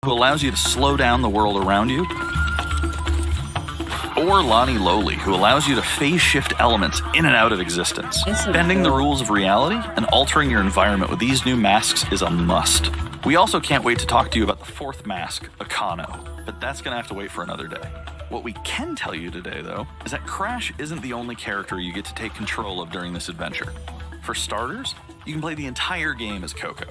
who allows you to slow down the world around you, or Lonnie Lowly, who allows you to phase shift elements in and out of existence. Bending the rules of reality and altering your environment with these new masks is a must. We also can't wait to talk to you about the fourth mask, Akano, but that's going to have to wait for another day. What we can tell you today, though, is that Crash isn't the only character you get to take control of during this adventure. For starters, you can play the entire game as Coco.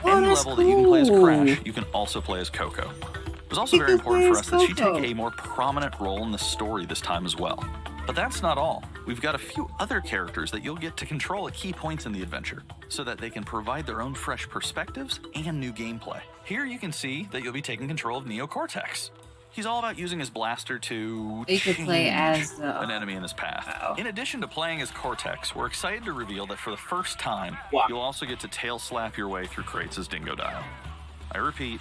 Any level that you can play as Crash, you can also play as Coco. It was also very important for us that she take a more prominent role in the story this time as well. But that's not all. We've got a few other characters that you'll get to control at key points in the adventure, so that they can provide their own fresh perspectives and new gameplay. Here you can see that you'll be taking control of Neo Cortex. He's all about using his blaster to play as an enemy in his path. Wow. In addition to playing as Cortex, we're excited to reveal that for the first time, you'll also get to tail slap your way through crates as Dingodile. I repeat,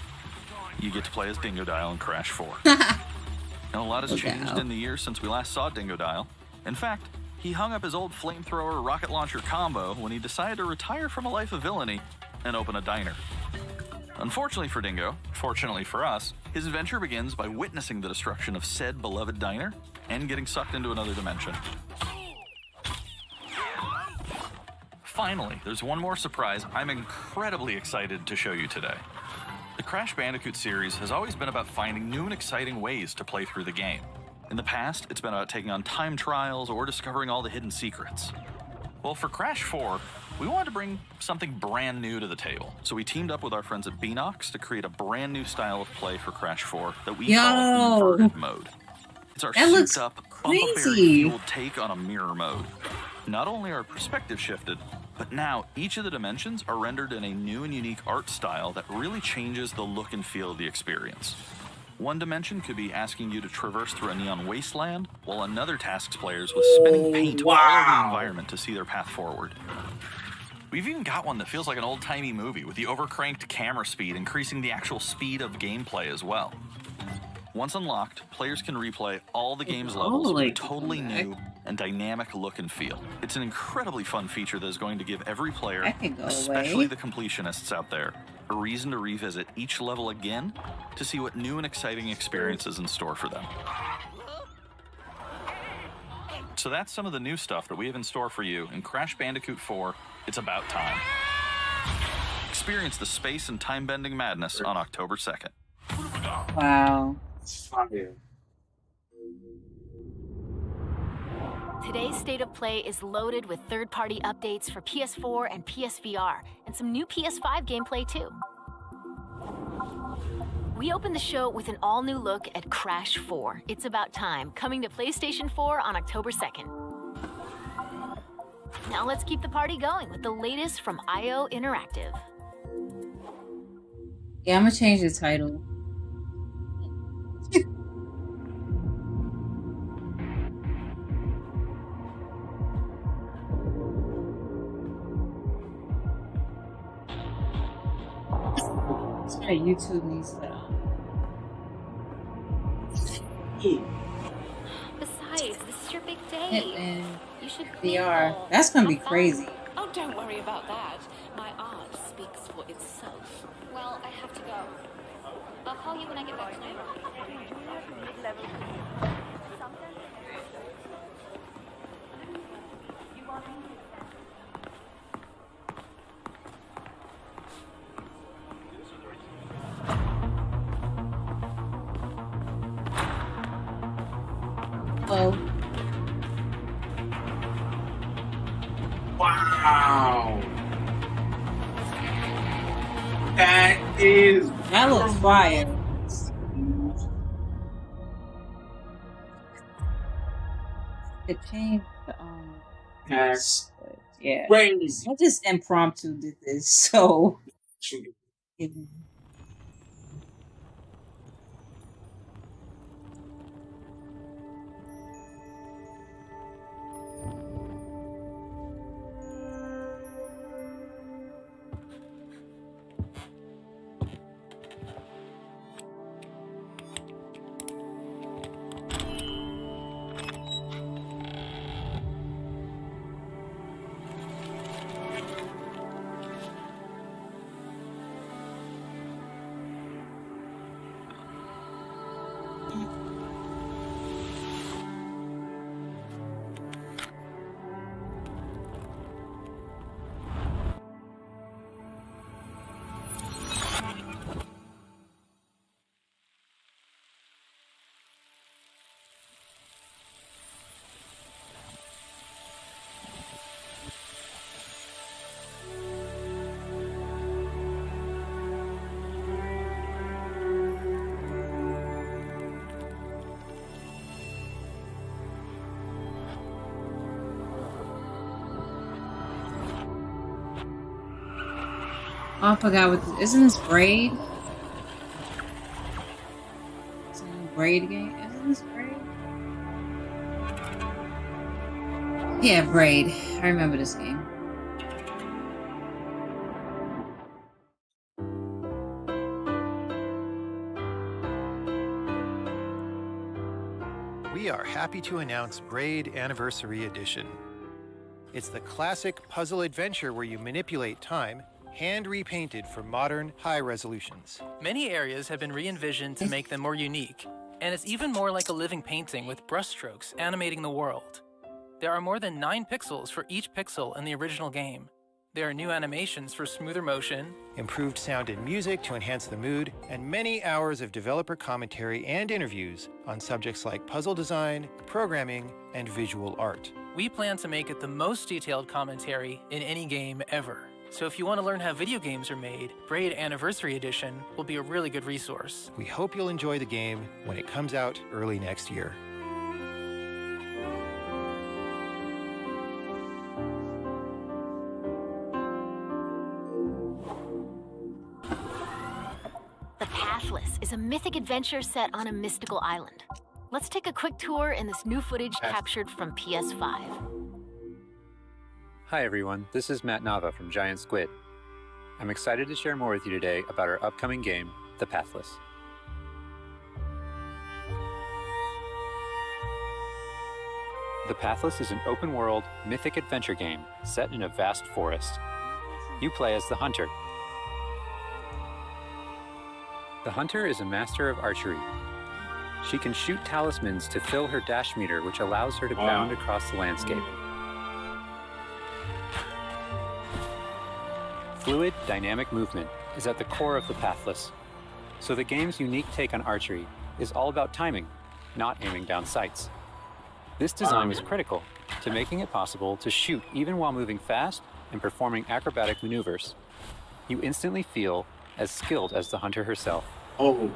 you get to play as Dingodile in Crash 4. Now, a lot has changed in the years since we last saw Dingodile. In fact, he hung up his old flamethrower rocket launcher combo when he decided to retire from a life of villainy and open a diner. Unfortunately for Dingo, fortunately for us, his adventure begins by witnessing the destruction of said beloved diner and getting sucked into another dimension. Finally, there's one more surprise I'm incredibly excited to show you today. The Crash Bandicoot series has always been about finding new and exciting ways to play through the game. In the past, it's been about taking on time trials or discovering all the hidden secrets. Well, for Crash 4, we wanted to bring something brand new to the table. So we teamed up with our friends at Beanox to create a brand new style of play for Crash 4 that we call Inverted Mode. It's our souped-up, bump-a-berry-fueled take on a mirror mode. Not only are perspectives shifted, but now each of the dimensions are rendered in a new and unique art style that really changes the look and feel of the experience. One dimension could be asking you to traverse through a neon wasteland, while another tasks players with spinning paint all over the environment to see their path forward. We've even got one that feels like an old-timey movie, with the overcranked camera speed increasing the actual speed of gameplay as well. Once unlocked, players can replay all the game's levels with a totally new and dynamic look and feel. It's an incredibly fun feature that is going to give every player, especially the completionists out there, a reason to revisit each level again to see what new and exciting experiences in store for them. So that's some of the new stuff that we have in store for you in Crash Bandicoot 4, It's About Time. Experience the space and time-bending madness on October 2nd. Wow. Today's State of Play is loaded with third-party updates for PS4 and PSVR, and some new PS5 gameplay too. We open the show with an all-new look at Crash 4, It's About Time, coming to PlayStation 4 on October 2nd. Now let's keep the party going with the latest from IO Interactive. Yeah, I'm gonna change the title. YouTube needs to. Besides, this is your big day. You should VR. That's gonna be crazy. Oh, don't worry about that. My art speaks for itself. Well, I have to go. I'll call you when I get back tonight. Oh. Wow. That looks fire. It changed the That's yeah. crazy. I just impromptu did this, so Oh, I forgot what this, isn't this Braid? It's a new Braid game. Isn't this Braid? Yeah, Braid. I remember this game. We are happy to announce Braid Anniversary Edition. It's the classic puzzle adventure where you manipulate time, hand repainted for modern, high resolutions. Many areas have been re-envisioned to make them more unique, and it's even more like a living painting with brushstrokes animating the world. There are more than 9 pixels for each pixel in the original game. There are new animations for smoother motion, Improved sound and music to enhance the mood, and many hours of developer commentary and interviews on subjects like puzzle design, programming, and visual art. We plan to make it the most detailed commentary in any game ever. So if you want to learn how video games are made, Braid Anniversary Edition will be a really good resource. We hope you'll enjoy the game when it comes out early next year. The Pathless is a mythic adventure set on a mystical island. Let's take a quick tour in this new footage captured from PS5. Hi everyone, this is Matt Nava from Giant Squid. I'm excited to share more with you today about our upcoming game, The Pathless. The Pathless is an open-world, mythic adventure game set in a vast forest. You play as the Hunter. The Hunter is a master of archery. She can shoot talismans to fill her dash meter, which allows her to bound across the landscape. Fluid, dynamic movement is at the core of the Pathless. So the game's unique take on archery is all about timing, not aiming down sights. This design was critical to making it possible to shoot even while moving fast and performing acrobatic maneuvers. You instantly feel as skilled as the Hunter herself. Oh.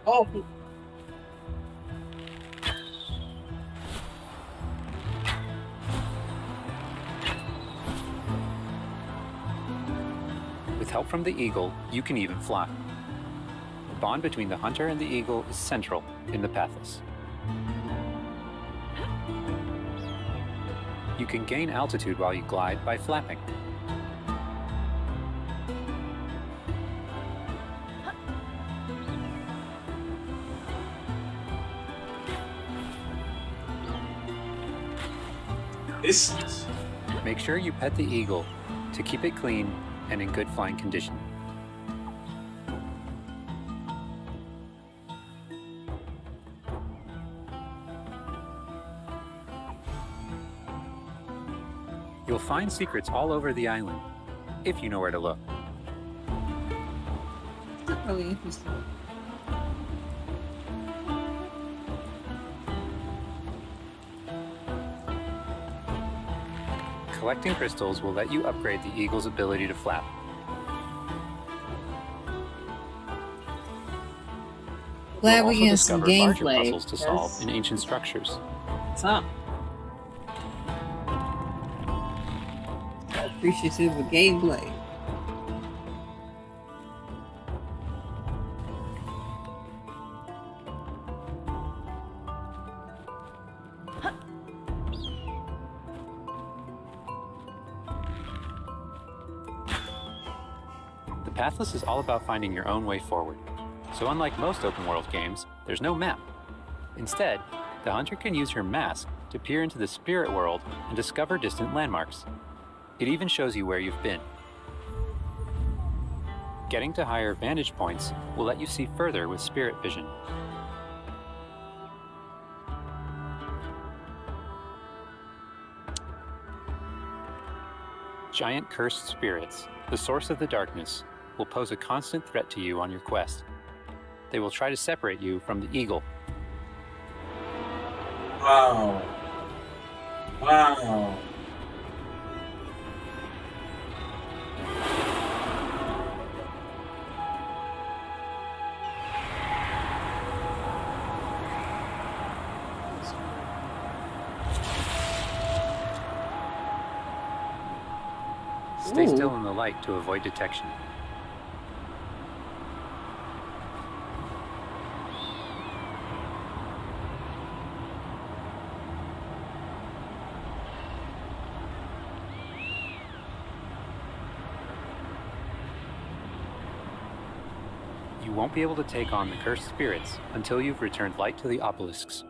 Oh. With help from the eagle, you can even fly. The bond between the Hunter and the eagle is central in the Pathless. You can gain altitude while you glide by flapping. This. Make sure you pet the eagle to keep it clean and in good flying condition. You'll find secrets all over the island, if you know where to look. That's really interesting. Collecting crystals will let you upgrade the eagle's ability to flap. Glad You'll we also get some discover larger gameplay. puzzles to solve in ancient structures. What's up? Appreciative of gameplay. The Pathless is all about finding your own way forward. So unlike most open-world games, there's no map. Instead, the Hunter can use her mask to peer into the spirit world and discover distant landmarks. It even shows you where you've been. Getting to higher vantage points will let you see further with spirit vision. Giant cursed spirits, the source of the darkness, will pose a constant threat to you on your quest. They will try to separate you from the eagle. Wow. Wow. Stay Ooh. still in the light to avoid detection. You won't be able to take on the cursed spirits until you've returned light to the obelisks.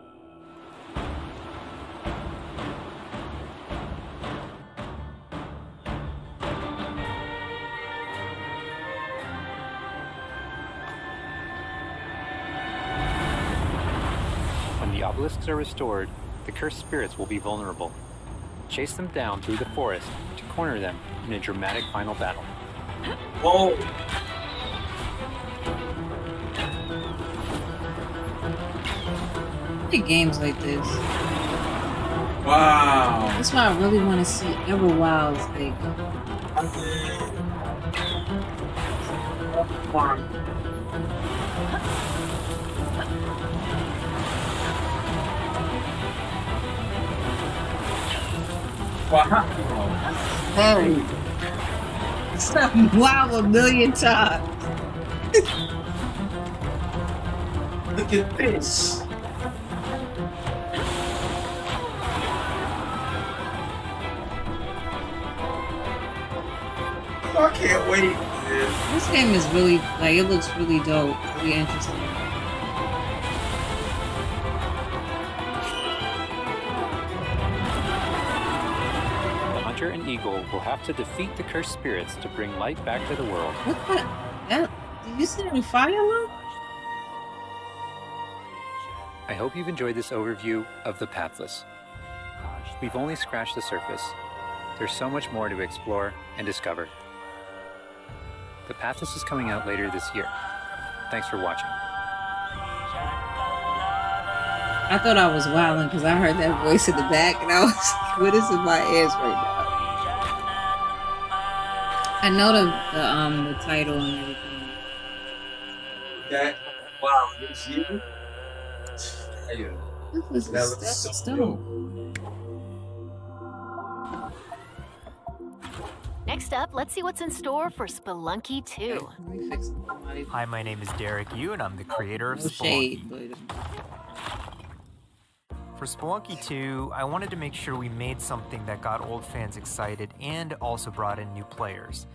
When the obelisks are restored, the cursed spirits will be vulnerable. Chase them down through the forest to corner them in a dramatic final battle. Whoa. I like games like this. Wow. That's why I really want to see Everwild's like. Wow. Hey. Wow, a million times. Look at this. I can't wait, man. This game is really like it looks really dope, really interesting. The hunter and eagle will have to defeat the cursed spirits to bring light back to the world. What the? That, did you see any fire alarm? I hope you've enjoyed this overview of The Pathless. We've only scratched the surface. There's so much more to explore and discover. The Pathless is coming out later this year. Thanks for watching. I thought I was wilding because I heard that voice in the back, and I was like, "What is in my ears right now?" I know the title and everything. That, wow, it's you? Yeah. What was That this? looks That's so dope. Next up, let's see what's in store for Spelunky 2. Let me fix somebody. Hi, my name is Derek Yu, and I'm the creator of No shade, Spelunky. but For Spelunky 2, I wanted to make sure we made something that got old fans excited and also brought in new players.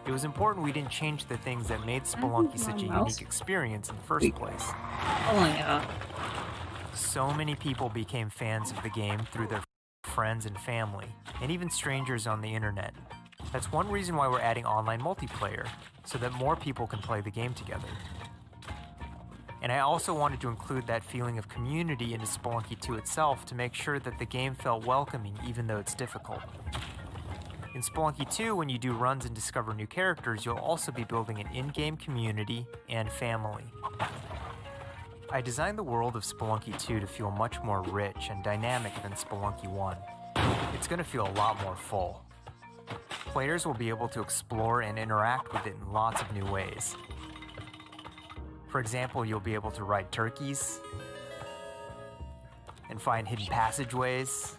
It was important we didn't change the things that made Spelunky such a unique experience in the first place. hold on, y'all. So many people became fans of the game through their friends and family, and even strangers on the internet. That's one reason why we're adding online multiplayer, so that more people can play the game together. And I also wanted to include that feeling of community into Spelunky 2 itself to make sure that the game felt welcoming even though it's difficult. In Spelunky 2, when you do runs and discover new characters, you'll also be building an in-game community and family. I designed the world of Spelunky 2 to feel much more rich and dynamic than Spelunky 1. It's going to feel a lot more full. Players will be able to explore and interact with it in lots of new ways. For example, you'll be able to ride turkeys and find hidden passageways.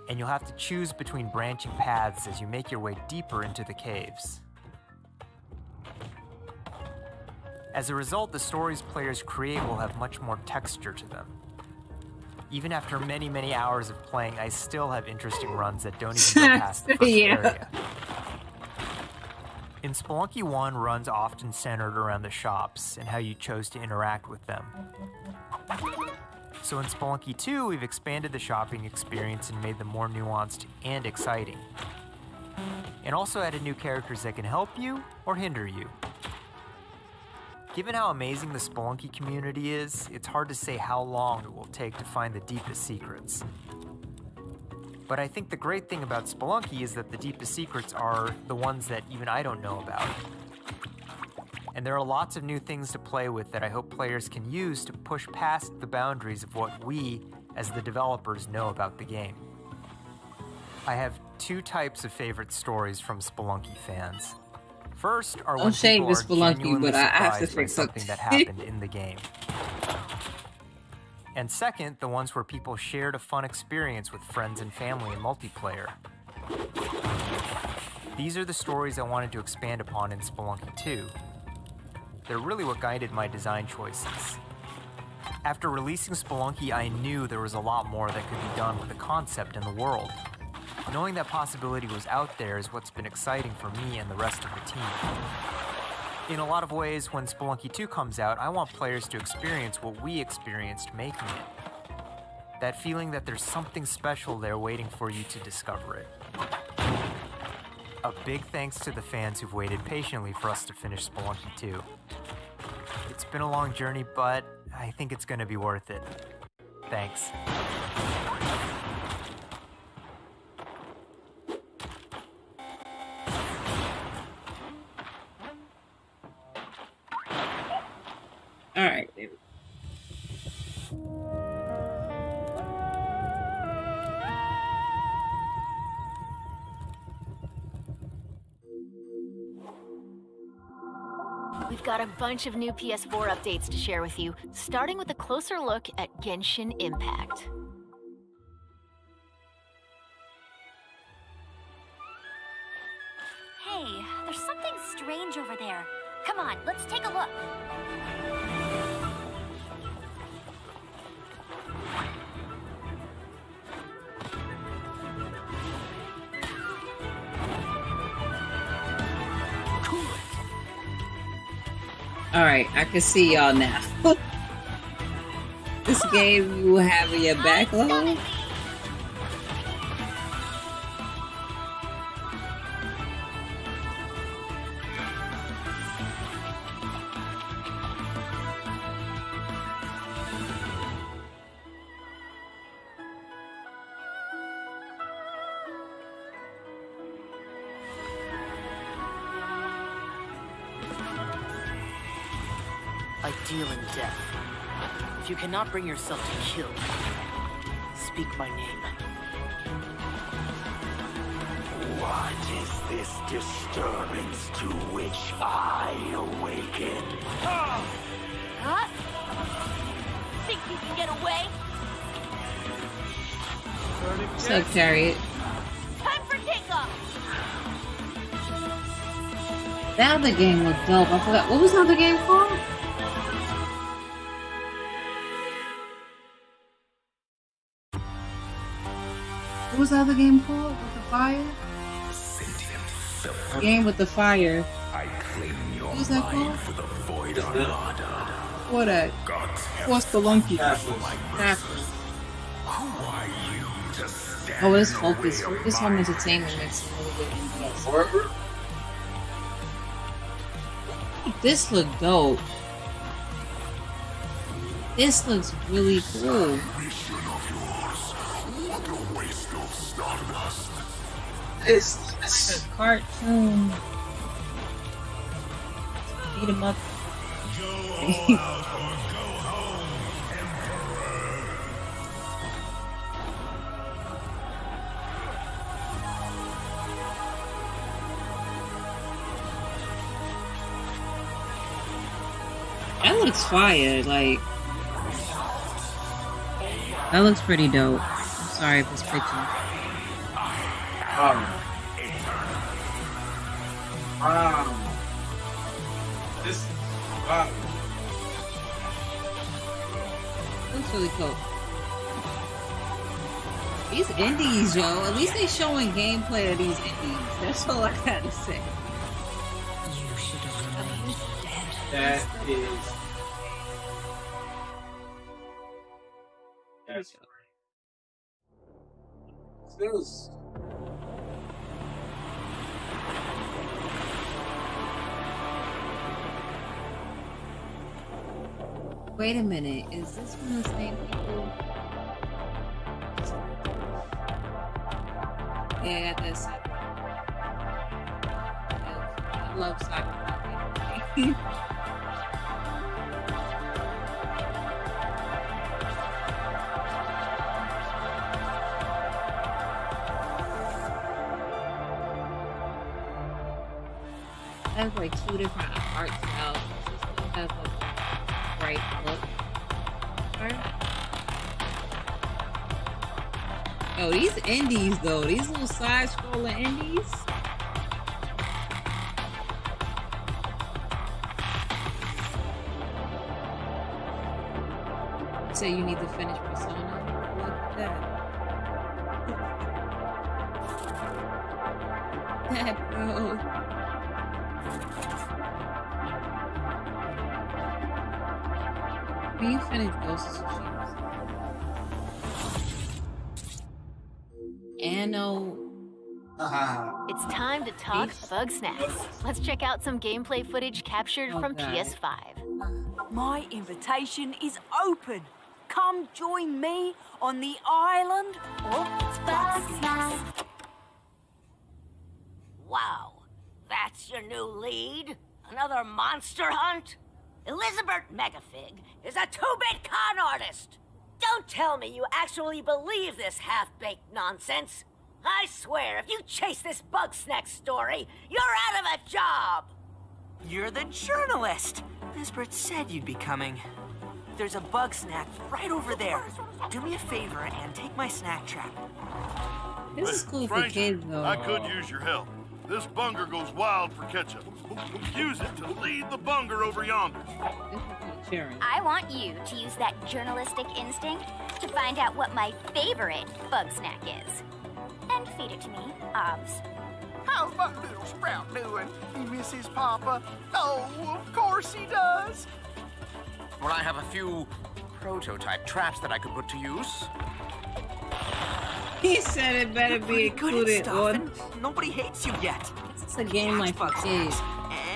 And you'll have to choose between branching paths as you make your way deeper into the caves. As a result, the stories players create will have much more texture to them. Even after many, many hours of playing, I still have interesting runs that don't even go past the first Yeah. area. In Spelunky 1, runs often centered around the shops and how you chose to interact with them. So in Spelunky 2, we've expanded the shopping experience and made them more nuanced and exciting. And also added new characters that can help you or hinder you. Given how amazing the Spelunky community is, it's hard to say how long it will take to find the deepest secrets. But I think the great thing about Spelunky is that the deepest secrets are the ones that even I don't know about. And there are lots of new things to play with that I hope players can use to push past the boundaries of what we, as the developers, know about the game. I have two types of favorite stories from Spelunky fans. First are when shade people are this Spelunky, genuinely but I have to surprised by fix something it. that happened in the game. And second, the ones where people shared a fun experience with friends and family in multiplayer. These are the stories I wanted to expand upon in Spelunky 2. They're really what guided my design choices. After releasing Spelunky, I knew there was a lot more that could be done with the concept and the world. Knowing that possibility was out there is what's been exciting for me and the rest of the team. In a lot of ways, when Spelunky 2 comes out, I want players to experience what we experienced making it. That feeling that there's something special there waiting for you to discover it. A big thanks to the fans who've waited patiently for us to finish Spelunky 2. It's been a long journey, but I think it's going to be worth it. Thanks. All right, baby. We've got a bunch of new PS4 updates to share with you, starting with a closer look at Genshin Impact. Hey, there's something strange over there. Come on, let's take a look. All right, I can see y'all now. This game you have in your backlog. I deal in death. If you cannot bring yourself to kill, speak my name. What is this disturbance to which I awaken? Huh? Think you can get away? What's up, Chariot? Time for takeoff! That other game looked dope. I forgot. What was the other game called? What was the other game called? With the fire? The game with the fire. I claim your What was that mind called? for the Void Armada. What that? God's What's Spelunky? Who are you to stand Oh, it's in the Focus. way of Focus Home my Entertainment makes a little bit interesting. This look dope. This looks really cool. mission of yours? What a waste of stardust. It's a cartoon. Beat 'em up. That looks fire, like that looks pretty dope. I'm sorry if it's picture. This wow. Looks really cool. These indies, yo. At least they showing gameplay of these indies. That's all I gotta say. That is. That's this. Wait a minute. Is this from the same people? Yeah, I got that soccer. I love soccer. I have like 2 different art styles. This one has like a bright look. Oh, these indies though, these little side scroller indies. Say you need to finish Persona. Look at that. That bro. When you finish Ghost of Tsushima. Anno. It's time to talk Bug Snacks. Let's check out some gameplay footage captured from PS5. My invitation is open. Come join me on the island of Bug Snacks. Wow, that's your new lead? Another monster hunt? Elizabeth Megafig is a 2-bit con artist. Don't tell me you actually believe this half-baked nonsense. I swear, if you chase this Bug Snack story, you're out of a job. You're the journalist. Lisbeth said you'd be coming. There's a Bug Snack right over there. Do me a favor and take my snack trap. This is cool for kids though. I could use your help. This bunger goes wild for ketchup. Use it to lead the bunger over yonder. I want you to use that journalistic instinct to find out what my favorite bug snack is. And feed it to me, obs. How's my little sprout doing? He misses Papa? Oh, of course he does. Well, I have a few prototype traps that I could put to use. He said it better be included on. Nobody hates you yet. It's a game like for kids.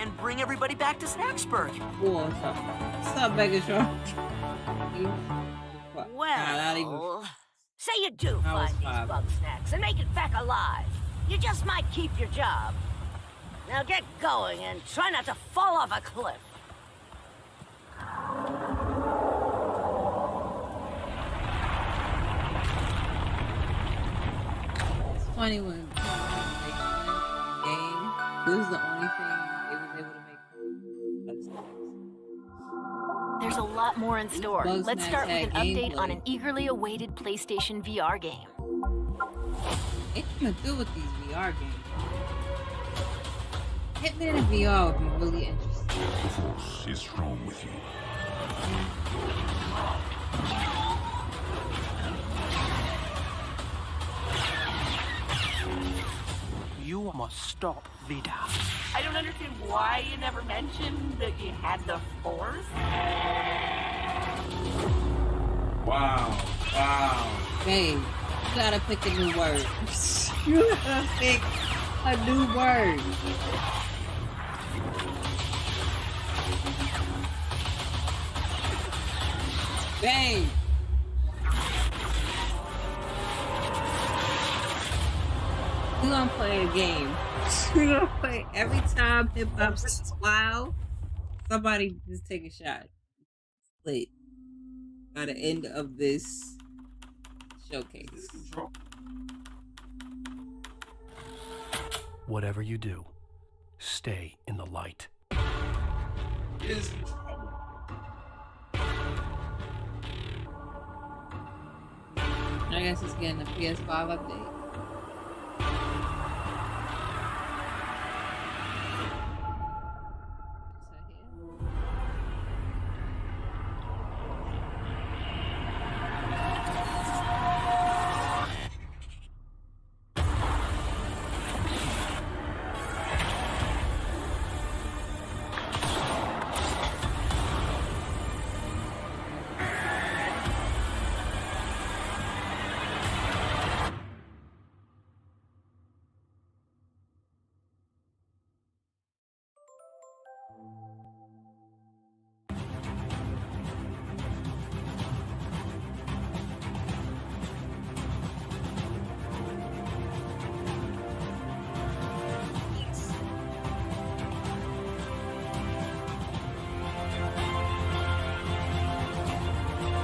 And bring everybody back to Snacksburg. Whoa, what's up, Megatron? Well, say you do find these Bug Snacks and make it back alive. You just might keep your job. Now get going and try not to fall off a cliff. It's funny when game, this is the only thing they was able to make Bug Snacks. There's a lot more in store. Bug Let's Snacks start with an had update on gameplay. an eagerly awaited PlayStation VR game. They coming through with these VR games. Hitman in VR would be really interesting. The Force is strong with you. You must stop Vida. I don't understand why you never mentioned that you had the Force. Wow. Wow. Babe, you gotta pick a new word. You gotta pick a new word. Babe. We're gonna play a game. We're gonna play every time hip hop says wow. Somebody just take a shot. Split. By the end of this showcase. Whatever you do, stay in the light. Is in trouble. I guess it's getting a PS5 update.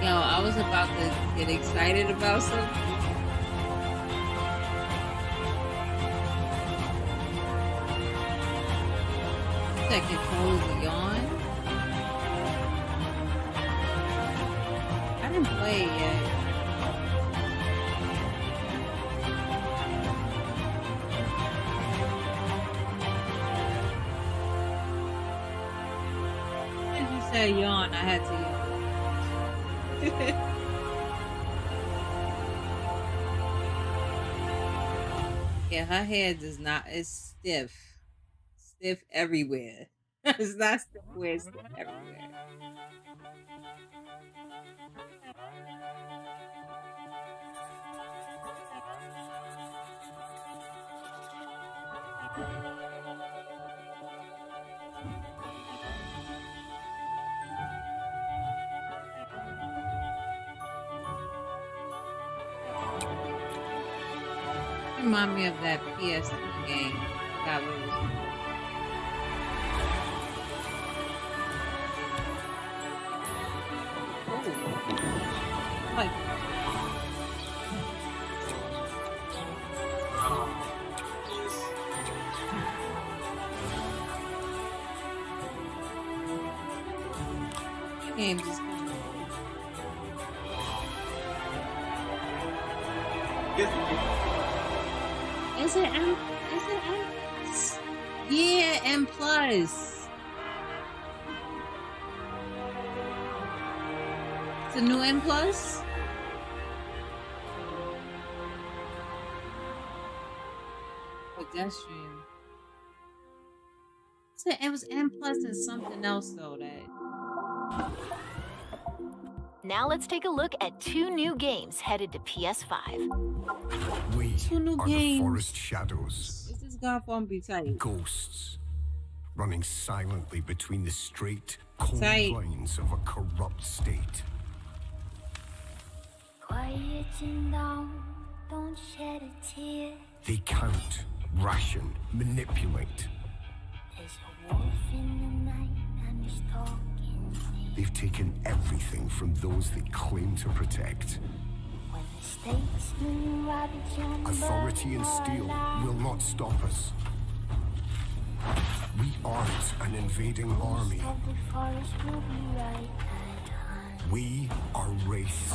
No, I was about to get excited about something. That controls a yawn. I didn't play it yet. When you said yawn, I had to yawn. Yeah, her head does not, it's stiff. Stiff everywhere. It's not stiff where it's stiff everywhere. Remind me of that PS2 game. I forgot what it was called. Like, games is Is it M? Yeah, M plus. It's a new M plus. Pedestrian. So it was M plus and something else though that. Now let's take a look at 2 new games headed to PS5. We Two new are games. the forest shadows, This is God form be tight. ghosts, running silently between the straight, cold Tight. lines of a corrupt state. Quieting down, don't shed a tear. They count, ration, manipulate. There's a wolf in the night and he's talking. They've taken everything from those they claim to protect. When the statesman ravage on Authority and steel will not stop us. We aren't an invading army. of the forest will be right at hand. We are wraiths.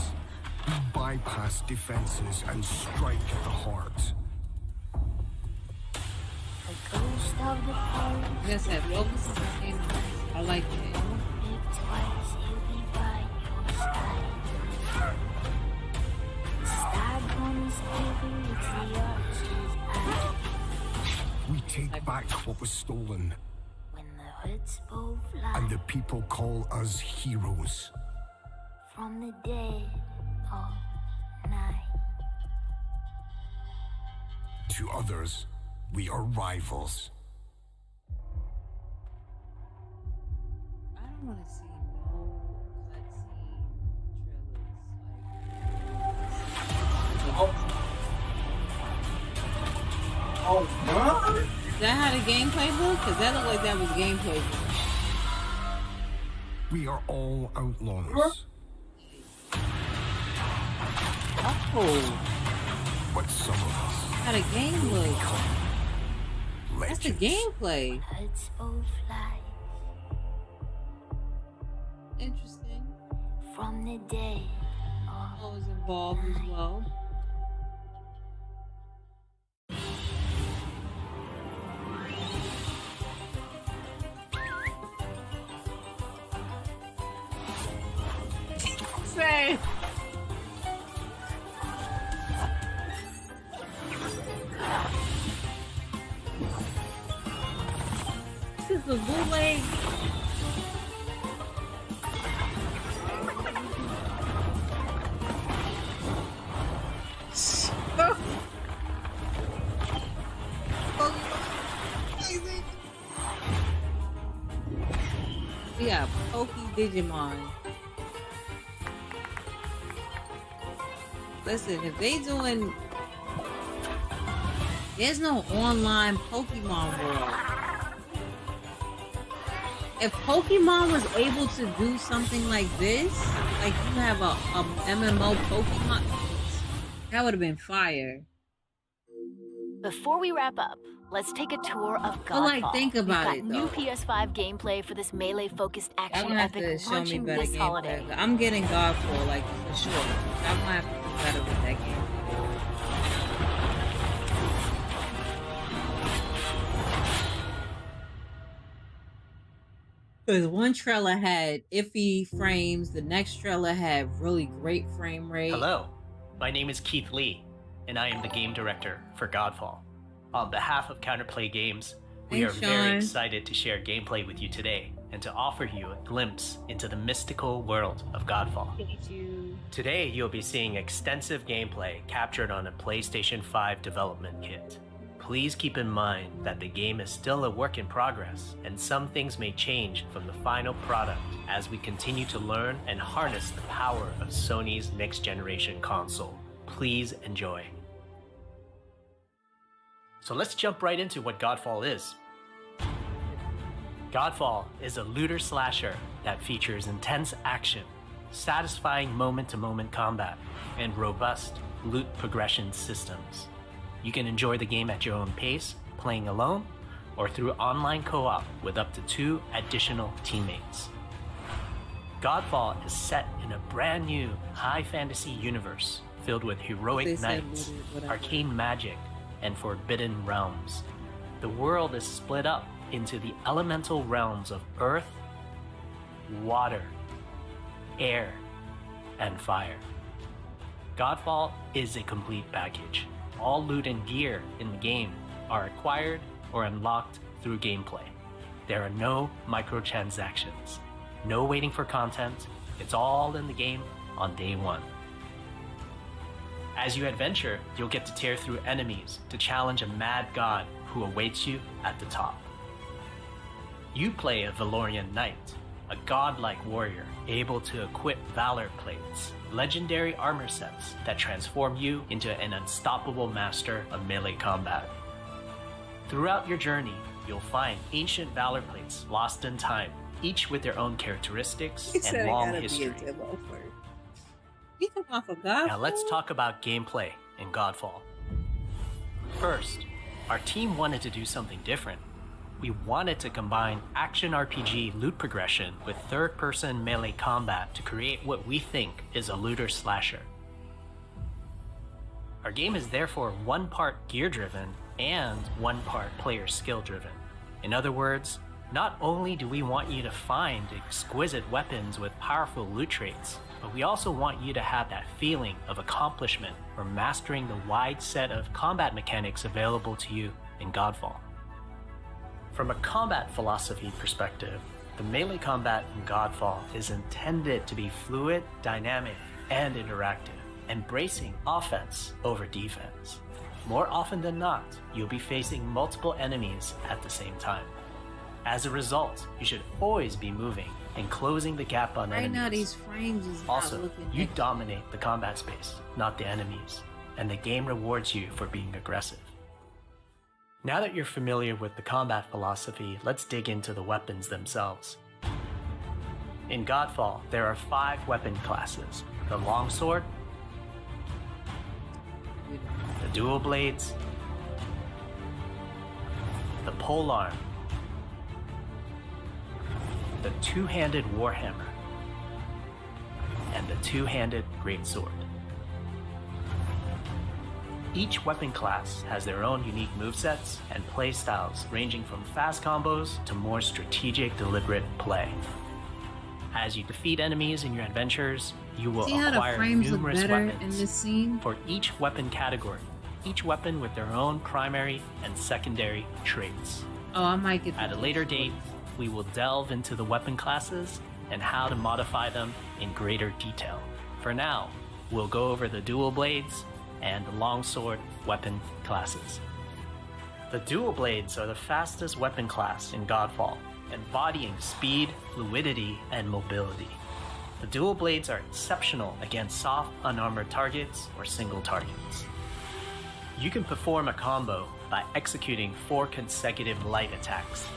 We bypass defenses and strike at the heart. The ghost of the forest. Like I said, focus is the same. I like it. Think twice, he'll be by your side. Stag on his heavy, it's the archer's eye. We take back what was stolen, When the hoods both fly and the people call us heroes. from the dead of night. To others, we are rivals. I don't want to see no cutscene trailers. Oh, what? Is that how the gameplay looked? Because that looked like that was gameplay. We are all outlaws. Oh, But some of us how the game look. That's the legends. gameplay. Hoods both fly Interesting. from the dead I of was involved as well. Say. This is the bootleg. We got Poke Digimon. Listen, if they doing, there's no online Pokemon world. if Pokemon was able to do something like this, like you have a MMO Pokemon, that would have been fire. Before we wrap up, let's take a tour of Godfall. But like, think about We've it got new though. PS5 gameplay for this melee-focused I'm action gonna have to epic show me launching better this holiday. gameplay. I'm getting Godfall, like for sure. I'm gonna have to do better with that game. Because one trailer had iffy frames, the next trailer had really great frame rate. Hello, my name is Keith Lee, and I am the game director for Godfall. On behalf of Counterplay Games, we Thanks, are very Sean. excited to share gameplay with you today and to offer you a glimpse into the mystical world of Godfall. Thank you. Today, you'll be seeing extensive gameplay captured on a PlayStation 5 development kit. Please keep in mind that the game is still a work in progress, and some things may change from the final product as we continue to learn and harness the power of Sony's next-generation console. Please enjoy. So let's jump right into what Godfall is. Godfall is a looter slasher that features intense action, satisfying moment-to-moment combat, and robust loot progression systems. You can enjoy the game at your own pace, playing alone, or through online co-op with up to 2 additional teammates. Godfall is set in a brand new high fantasy universe filled with heroic They said knights, whatever. arcane magic, and forbidden realms. The world is split up into the elemental realms of earth, water, air, and fire. Godfall is a complete package. All loot and gear in the game are acquired or unlocked through gameplay. There are no microtransactions, no waiting for content. It's all in the game on day one. As you adventure, you'll get to tear through enemies to challenge a mad god who awaits you at the top. You play a Valorian knight, a godlike warrior able to equip valor plates, legendary armor sets that transform you into an unstoppable master of melee combat. Throughout your journey, you'll find ancient valor plates lost in time, each with their own characteristics He said and it long gotta history. be a demo first. You come off of Godfall? Now let's talk about gameplay in Godfall. First, our team wanted to do something different. We wanted to combine action RPG loot progression with third-person melee combat to create what we think is a looter slasher. Our game is therefore one part gear-driven and one part player skill-driven. In other words, not only do we want you to find exquisite weapons with powerful loot traits, but we also want you to have that feeling of accomplishment or mastering the wide set of combat mechanics available to you in Godfall. From a combat philosophy perspective, the melee combat in Godfall is intended to be fluid, dynamic, and interactive, embracing offense over defense. More often than not, you'll be facing multiple enemies at the same time. As a result, you should always be moving and closing the gap on Right enemies. now, these frames is not Also, looking you good. dominate the combat space, not the enemies, and the game rewards you for being aggressive. Now that you're familiar with the combat philosophy, let's dig into the weapons themselves. In Godfall, there are 5 weapon classes: the longsword, the dual blades, the polearm, the two-handed warhammer, and the two-handed greatsword. Each weapon class has their own unique movesets and playstyles, ranging from fast combos to more strategic, deliberate play. As you defeat enemies in your adventures, you will See how the acquire frames look numerous better weapons in this scene? for each weapon category, each weapon with their own primary and secondary traits. Oh, I might get At a later date, we will delve into the weapon classes and how to modify them in greater detail. For now, we'll go over the dual blades and the longsword weapon classes. The dual blades are the fastest weapon class in Godfall, embodying speed, fluidity, and mobility. The dual blades are exceptional against soft, unarmored targets or single targets. You can perform a combo by executing 4 consecutive light attacks.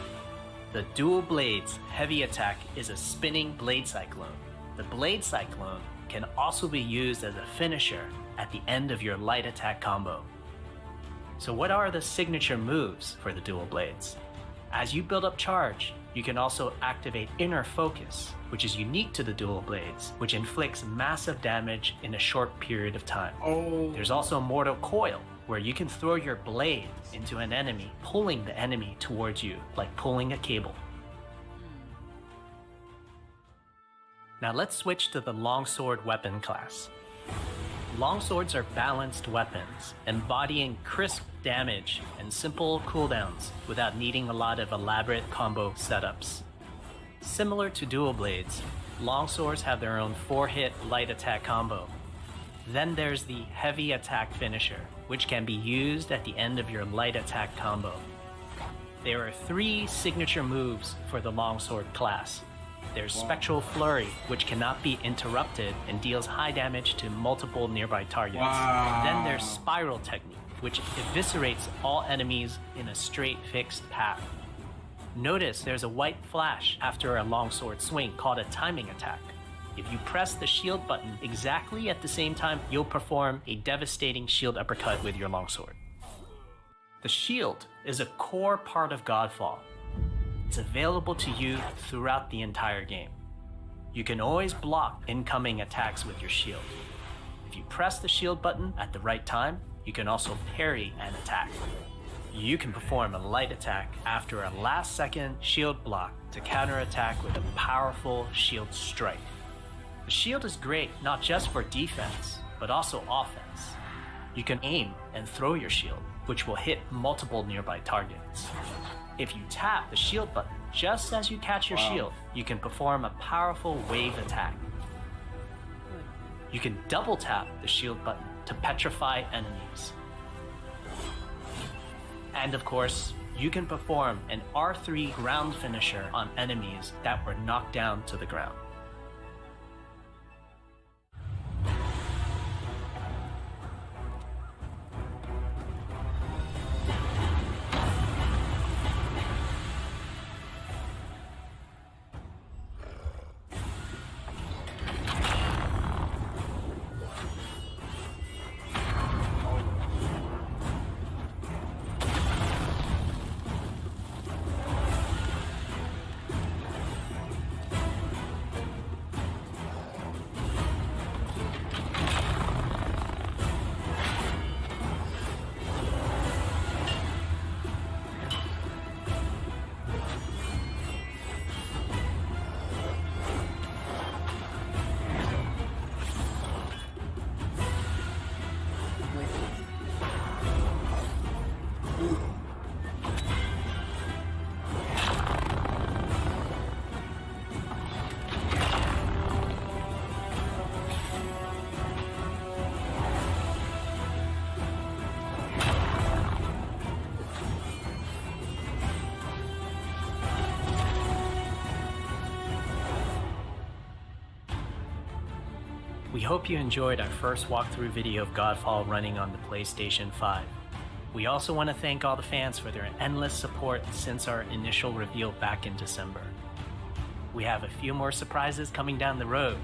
The Dual Blades heavy attack is a spinning Blade Cyclone. The Blade Cyclone can also be used as a finisher at the end of your light attack combo. So what are the signature moves for the Dual Blades? As you build up charge, you can also activate Inner Focus, which is unique to the Dual Blades, which inflicts massive damage in a short period of time. There's also Mortal Coil, where you can throw your blade into an enemy, pulling the enemy towards you, like pulling a cable. Now let's switch to the Longsword weapon class. Longswords are balanced weapons, embodying crisp damage and simple cooldowns without needing a lot of elaborate combo setups. Similar to Dual Blades, longswords have their own 4-hit light attack combo. Then there's the heavy attack finisher, which can be used at the end of your light attack combo. There are 3 signature moves for the longsword class. There's Spectral Flurry, which cannot be interrupted and deals high damage to multiple nearby targets. Then there's Spiral Technique, which eviscerates all enemies in a straight fixed path. Notice there's a white flash after a longsword swing called a timing attack. If you press the shield button exactly at the same time, you'll perform a devastating shield uppercut with your longsword. The shield is a core part of Godfall. It's available to you throughout the entire game. You can always block incoming attacks with your shield. If you press the shield button at the right time, you can also parry an attack. You can perform a light attack after a last-second shield block to counterattack with a powerful shield strike. The shield is great not just for defense, but also offense. You can aim and throw your shield, which will hit multiple nearby targets. If you tap the shield button just as you catch your shield, you can perform a powerful wave attack. You can double tap the shield button to petrify enemies. And of course, you can perform an R3 ground finisher on enemies that were knocked down to the ground. We hope you enjoyed our first walkthrough video of Godfall running on the PlayStation 5. We also want to thank all the fans for their endless support since our initial reveal back in December. We have a few more surprises coming down the road,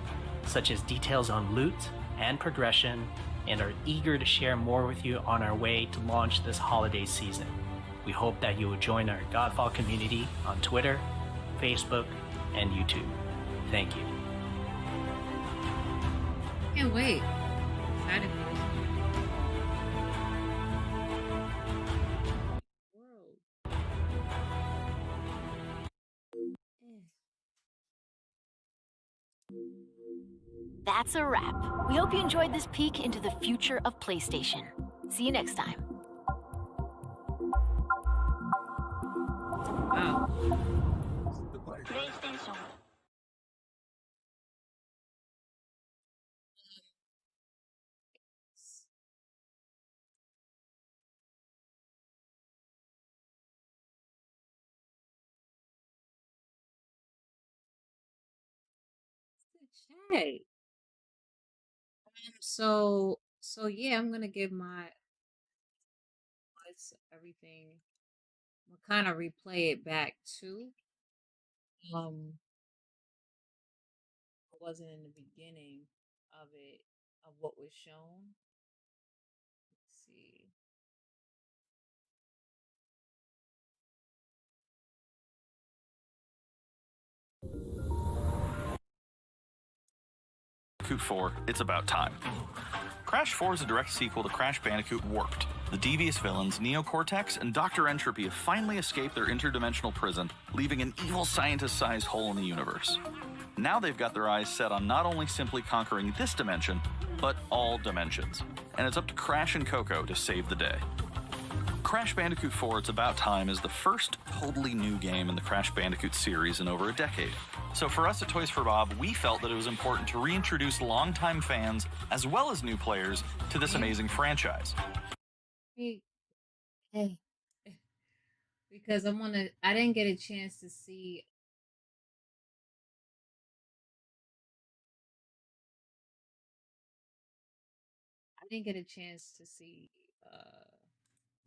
such as details on loot and progression, and are eager to share more with you on our way to launch this holiday season. We hope that you will join our Godfall community on Twitter, Facebook, and YouTube. Thank you. Can't wait. Excited for this world. That's a wrap. We hope you enjoyed this peek into the future of PlayStation. See you next time. Wow. PlayStation. Hey. So yeah, I'm gonna give my what's everything. I'm gonna kind of replay it back too. wasn't in the beginning of it, of what was shown. Let's see. Bandicoot 4, It's About Time. Crash 4 is a direct sequel to Crash Bandicoot Warped. The devious villains, Neocortex and Dr. Entropy, have finally escaped their interdimensional prison, leaving an evil scientist-sized hole in the universe. Now they've got their eyes set on not only simply conquering this dimension, but all dimensions. And it's up to Crash and Coco to save the day. Crash Bandicoot 4, It's About Time is the first totally new game in the Crash Bandicoot series in over a decade. So for us at Toys for Bob, we felt that it was important to reintroduce longtime fans as well as new players to this amazing franchise. Hey. Because I didn't get a chance to see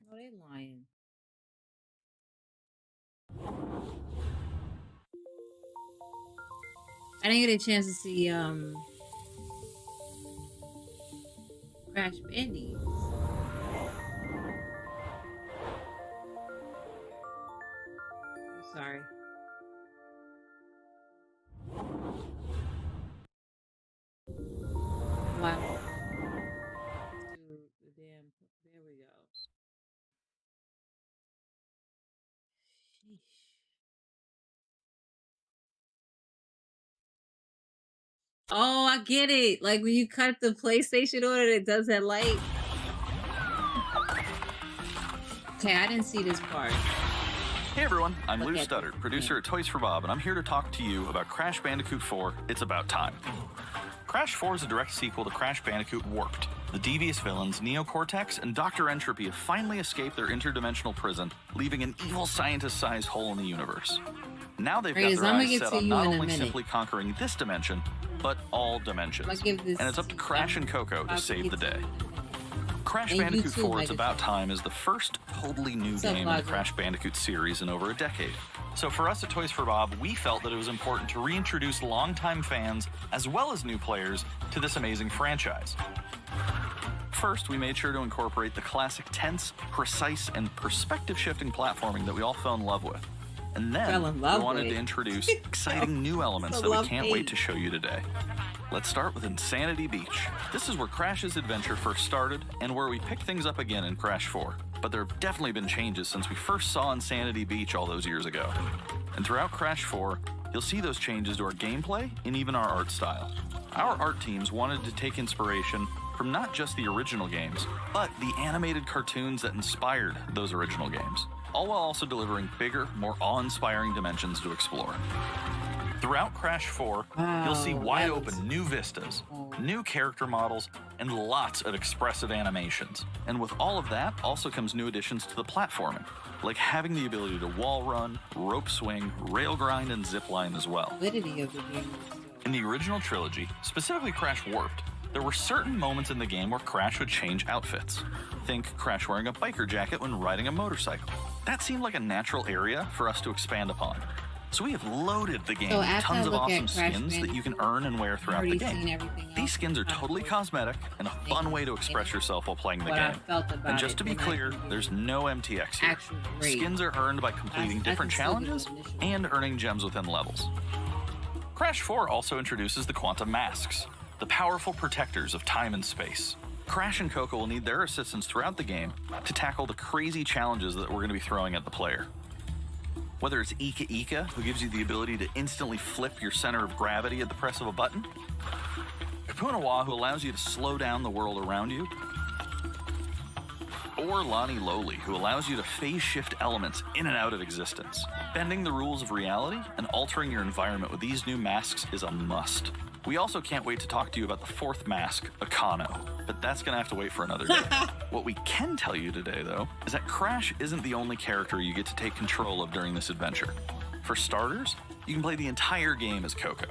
no, they lying. I didn't get a chance to see Crash Bandies. I'm sorry. Wow. Dude, the damn. There we go. Sheesh. Oh, I get it. Like when you cut the PlayStation on it, it does that light. Okay, I didn't see this part. Hey everyone, I'm Lou Studdard, producer at Toys for Bob, and I'm here to talk to you about Crash Bandicoot 4, It's About Time. Crash 4 is a direct sequel to Crash Bandicoot Warped. The devious villains, Neocortex and Dr. Entropy, have finally escaped their interdimensional prison, leaving an evil scientist-sized hole in the universe. Now they've got their eyes set on not only simply conquering this dimension, but all dimensions. And it's up to Crash and Coco to save the day. Crash Bandicoot 4, It's About Time is the first totally new game in the Crash Bandicoot series in over a decade. So for us at Toys for Bob, we felt that it was important to reintroduce longtime fans as well as new players to this amazing franchise. First, we made sure to incorporate the classic tense, precise, and perspective-shifting platforming that we all fell in love with. And then we wanted to introduce exciting new elements that we can't wait to show you today. Let's start with Insanity Beach. This is where Crash's adventure first started and where we picked things up again in Crash 4. But there have definitely been changes since we first saw Insanity Beach all those years ago. And throughout Crash 4, you'll see those changes to our gameplay and even our art style. Our art teams wanted to take inspiration from not just the original games, but the animated cartoons that inspired those original games, all while also delivering bigger, more awe-inspiring dimensions to explore. Throughout Crash 4, you'll see wide-open new vistas, new character models, and lots of expressive animations. And with all of that also comes new additions to the platforming, like having the ability to wall run, rope swing, rail grind, and zip line as well. In the original trilogy, specifically Crash Warped, there were certain moments in the game where Crash would change outfits. Think Crash wearing a biker jacket when riding a motorcycle. That seemed like a natural area for us to expand upon. So we have loaded the game with tons of awesome skins that you can earn and wear throughout the game. These skins are totally cosmetic and a fun way to express yourself while playing the game. And just to be clear, there's no MTX here. Skins are earned by completing different challenges and earning gems within levels. Crash 4 also introduces the Quantum Masks, the powerful protectors of time and space. Crash and Coco will need their assistance throughout the game to tackle the crazy challenges that we're going to be throwing at the player. Whether it's Ika Ika, who gives you the ability to instantly flip your center of gravity at the press of a button, Kapunawa, who allows you to slow down the world around you, or Lonnie Lowly, who allows you to phase shift elements in and out of existence. Bending the rules of reality and altering your environment with these new masks is a must. We also can't wait to talk to you about the fourth mask, Akano, but that's gonna have to wait for another day. What we can tell you today, though, is that Crash isn't the only character you get to take control of during this adventure. For starters, you can play the entire game as Coco.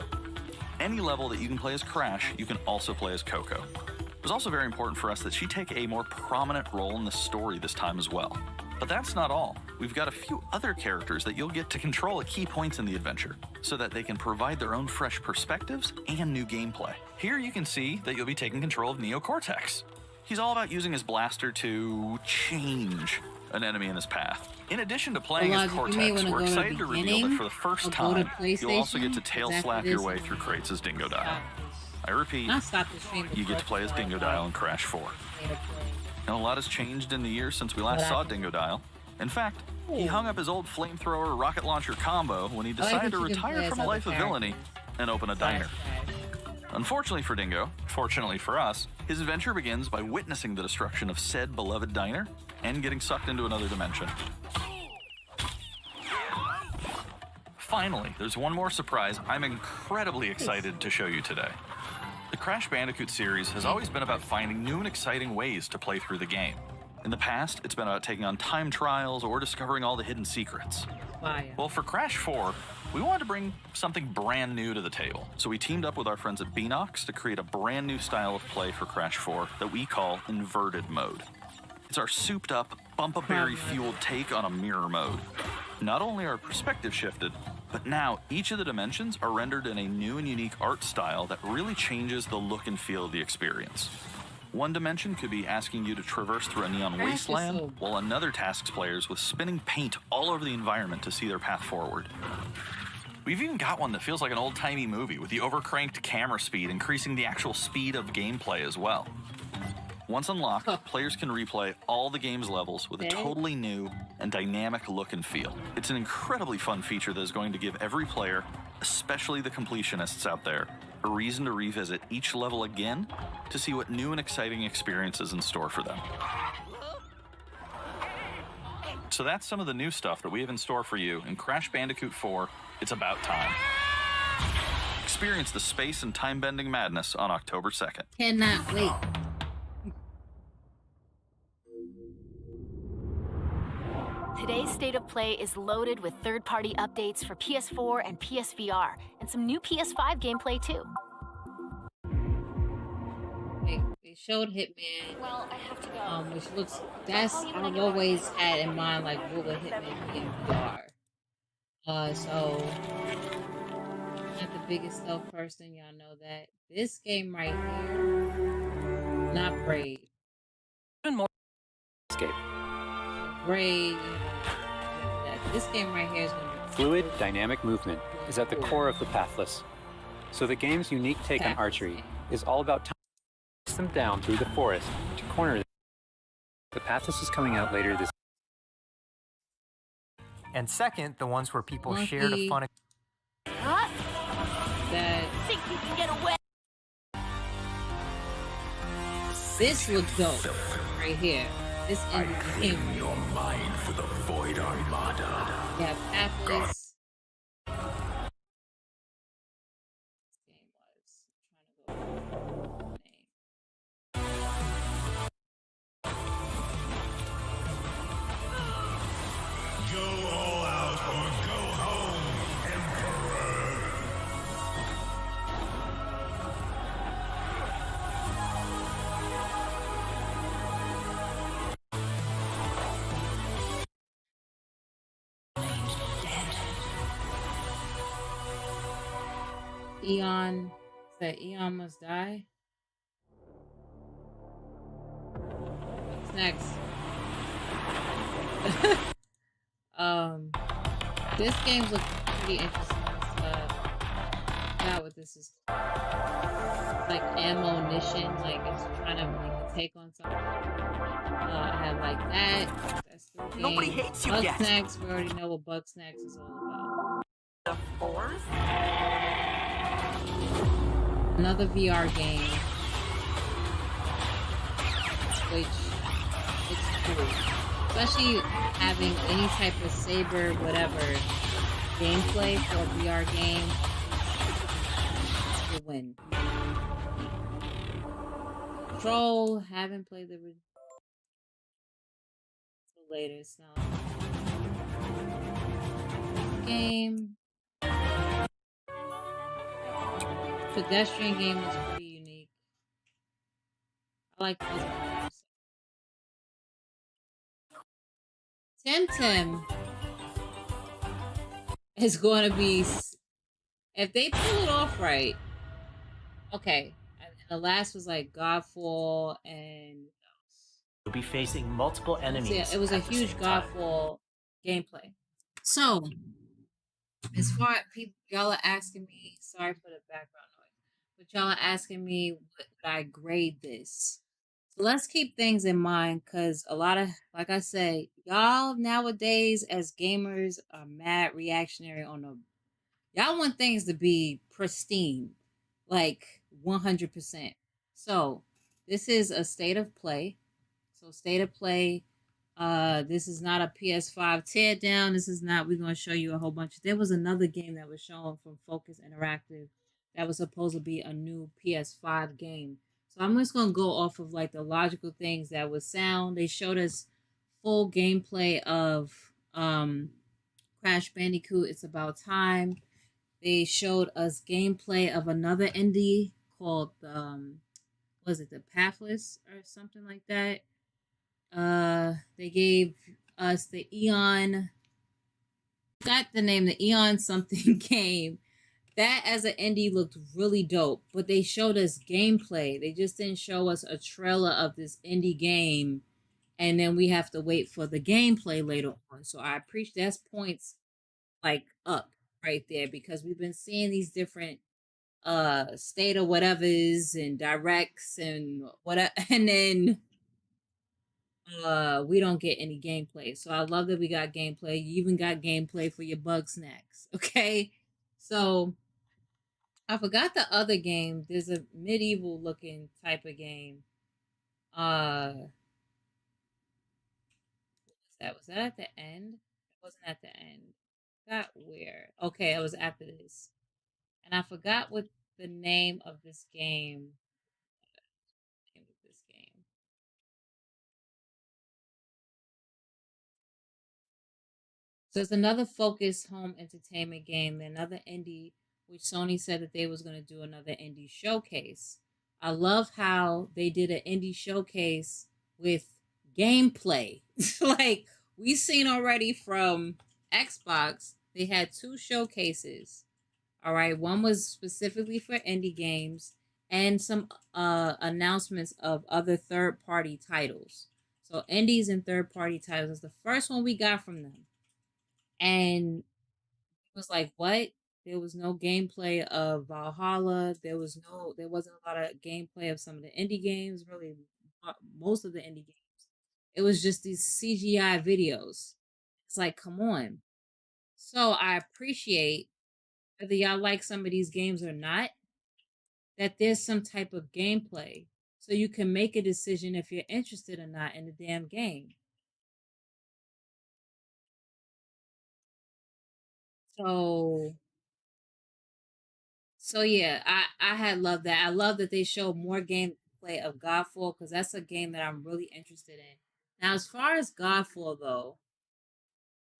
Any level that you can play as Crash, you can also play as Coco. It was also very important for us that she take a more prominent role in the story this time as well. But that's not all. We've got a few other characters that you'll get to control at key points in the adventure, so that they can provide their own fresh perspectives and new gameplay. Here you can see that you'll be taking control of Neo Cortex. He's all about using his blaster to change an enemy in his path. In addition to playing as Cortex, we're excited to reveal that for the first time, you'll also get to tail slap your way through crates as Dingodile. I repeat, you get to play as Dingodile in Crash 4. Now, a lot has changed in the years since we last saw Dingodile. In fact, he hung up his old flamethrower rocket launcher combo when he decided to retire from a life of villainy and open a diner. Unfortunately for Dingo, fortunately for us, his adventure begins by witnessing the destruction of said beloved diner and getting sucked into another dimension. Finally, there's one more surprise I'm incredibly excited to show you today. The Crash Bandicoot series has always been about finding new and exciting ways to play through the game. In the past, it's been about taking on time trials or discovering all the hidden secrets. Well, for Crash 4, we wanted to bring something brand new to the table. So we teamed up with our friends at Beenox to create a brand new style of play for Crash 4 that we call Inverted Mode. It's our souped-up, Bumpa-Berry-fueled take on a mirror mode. Not only are perspective shifted, but now each of the dimensions are rendered in a new and unique art style that really changes the look and feel of the experience. One dimension could be asking you to traverse through a neon wasteland, while another tasks players with spinning paint all over the environment to see their path forward. We've even got one that feels like an old-timey movie, with the overcranked camera speed increasing the actual speed of gameplay as well. Once unlocked, players can replay all the game's levels with a totally new and dynamic look and feel. It's an incredibly fun feature that is going to give every player, especially the completionists out there, a reason to revisit each level again to see what new and exciting experiences in store for them. So that's some of the new stuff that we have in store for you in Crash Bandicoot 4, It's About Time. Experience the space and time-bending madness on October 2nd. Cannot wait. Today's State of Play is loaded with third-party updates for PS4 and PSVR, and some new PS5 gameplay too. They showed Hitman, well, I have to go. which looks, that's, I've always had in mind, like, what would Hitman be in VR? So, not the biggest stealth person, y'all know that. This game right here, not Braid. Even more escape. Braid, this game right here is going to be Fluid, dynamic movement is at the core of the Pathless. So the game's unique take on archery is all about chase them down through the forest to corner them. The Pathless is coming out later this. And second, the ones where people share the fun. Huh? That Think you can get away? this looks dope right here. This end of the game. Your mind for the Void Armada. You have Pathless. Go all out or go home, Emperor. Eon said Eon must die. What's next? This game looks pretty interesting. I forgot what this is. It's like ammunition, like it's trying to make a take on something. I have like that. That's the Nobody game. hates you Bug yet. Snacks. We already know what Bug Snacks is all about. The fourth? Another VR game, which looks cool. Especially having any type of saber, whatever, gameplay for a VR game. It's a win. Control, haven't played the latest now. Game. Pedestrian game was pretty unique. I like those games. Temtem is going to be, if they pull it off right. Okay, and the last was like Godfall and You'll be facing multiple enemies. yeah, it was a at the huge same time. Godfall gameplay. So, as far as people, y'all are asking me, sorry for the background noise, but y'all are asking me would I grade this. So let's keep things in mind because a lot of, like I say, y'all nowadays as gamers are mad reactionary on the, y'all want things to be pristine, like 100%. So this is a state of play. So state of play. This is not a PS5 teardown. This is not, we're going to show you a whole bunch. There was another game that was shown from Focus Interactive that was supposed to be a new PS5 game. So I'm just going to go off of like the logical things that was sound. They showed us full gameplay of Crash Bandicoot, It's About Time. They showed us gameplay of another indie called, was it The Pathless or something like that? They gave us the Eon, got the name, the Eon something game. That as an indie looked really dope, but they showed us gameplay. They just didn't show us a trailer of this indie game, and then we have to wait for the gameplay later on. So I appreciate that's points like up right there because we've been seeing these different state or whatever's and directs and whatever, and then we don't get any gameplay. So I love that we got gameplay. You even got gameplay for your bug snacks. Okay. So I forgot the other game. There's a medieval looking type of game. Was that at the end? It wasn't at the end. Got where? Okay, it was after this. And I forgot what the name of this game. So it's another Focus home entertainment game, another indie, which Sony said that they was going to do another indie showcase. I love how they did an indie showcase with gameplay. Like we've seen already from Xbox, they had 2 showcases. All right, one was specifically for indie games and some announcements of other third-party titles. So indies and third-party titles is the first one we got from them. And it was like, what? There was no gameplay of Valhalla. There wasn't a lot of gameplay of some of the indie games, really most of the indie games. It was just these CGI videos. It's like, come on. So I appreciate, whether y'all like some of these games or not, that there's some type of gameplay. So you can make a decision if you're interested or not in the damn game. So yeah, I had loved that. I love that they showed more gameplay of Godfall because that's a game that I'm really interested in. Now, as far as Godfall though,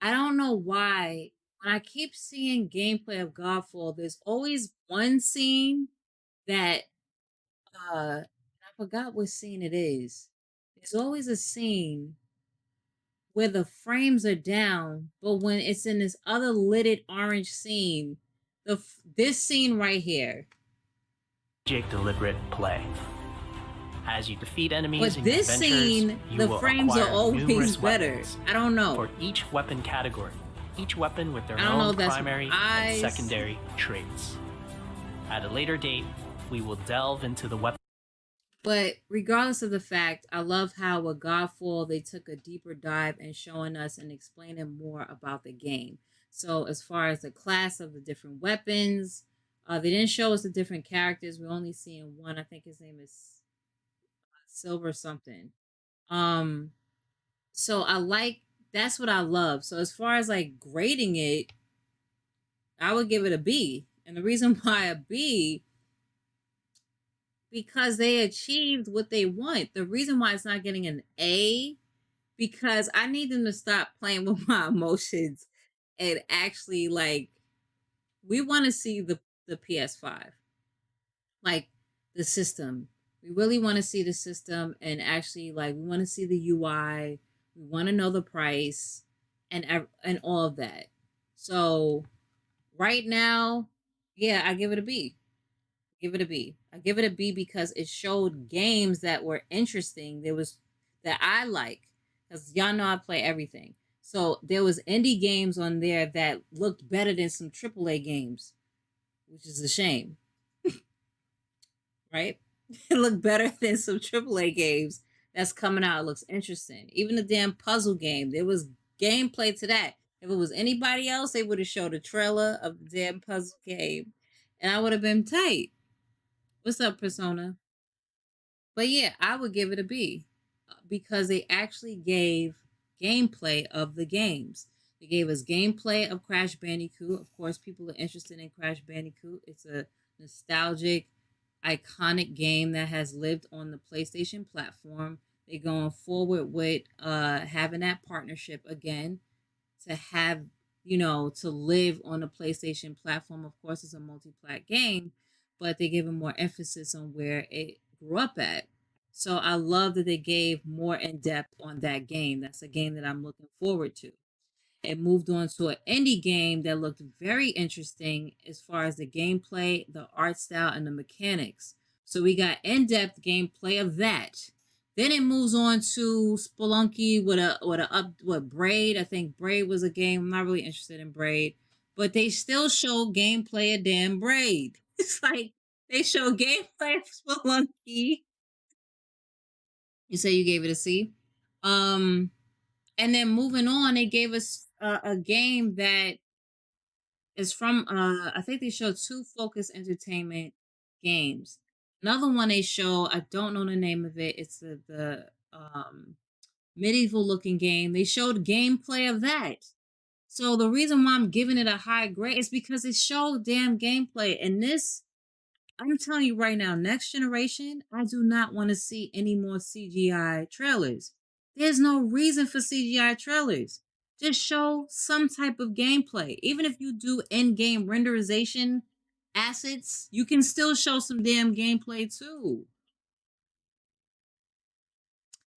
I don't know why when I keep seeing gameplay of Godfall, there's always one scene that I forgot what scene it is. There's always a scene where the frames are down, but when it's in this other lidded orange scene, this scene right here. Deliberate play. As you defeat enemies but in this your adventures, scene, you the will frames are acquire always numerous better. weapons I don't know. For each weapon category, each weapon with their I don't know own if that's primary eyes. and secondary traits. At a later date, we will delve into the weapon. But regardless of the fact, I love how with Godfall, they took a deeper dive in showing us and explaining more about the game. So as far as the class of the different weapons, they didn't show us the different characters. We're only seeing one. I think his name is Silver something. So I like, that's what I love. So as far as like grading it, I would give it a B. And the reason why a B, because they achieved what they want. The reason why it's not getting an A, because I need them to stop playing with my emotions and actually, like, we want to see the PS5, like the system. We really want to see the system and actually, like, we want to see the UI. We want to know the price. and all of that. So right now, yeah, I give it a B. Give it a B. I give it a B because it showed games that were interesting. There was that I like, because y'all know I play everything. So there was indie games on there that looked better than some AAA games, which is a shame, right? It looked better than some AAA games that's coming out. It looks interesting. Even the damn puzzle game, there was gameplay to that. If it was anybody else, they would have showed a trailer of the damn puzzle game, and I would have been tight. What's up, Persona? But yeah, I would give it a B because they actually gave gameplay of the games. They gave us gameplay of Crash Bandicoot. Of course, people are interested in Crash Bandicoot. It's a nostalgic, iconic game that has lived on the PlayStation platform. They're going forward with having that partnership again to have, to live on the PlayStation platform. Of course, it's a multi-plat game, but they give more emphasis on where it grew up at. So I love that they gave more in depth on that game. That's a game that I'm looking forward to. It moved on to an indie game that looked very interesting as far as the gameplay, the art style, and the mechanics. So we got in-depth gameplay of that. Then it moves on to Spelunky with Braid. I think Braid was a game. I'm not really interested in Braid, but they still show gameplay of damn Braid. It's like they show gameplay of Spelunky. You say you gave it a C. And then moving on, they gave us a game that is from I think they showed 2 Focus Entertainment games. Another one they show, I don't know the name of it. It's the medieval looking game. They showed gameplay of that. So the reason why I'm giving it a high grade is because it showed damn gameplay. And this, I'm telling you right now, next generation, I do not want to see any more CGI trailers. There's no reason for CGI trailers. Just show some type of gameplay. Even if you do in-game renderization assets, you can still show some damn gameplay too.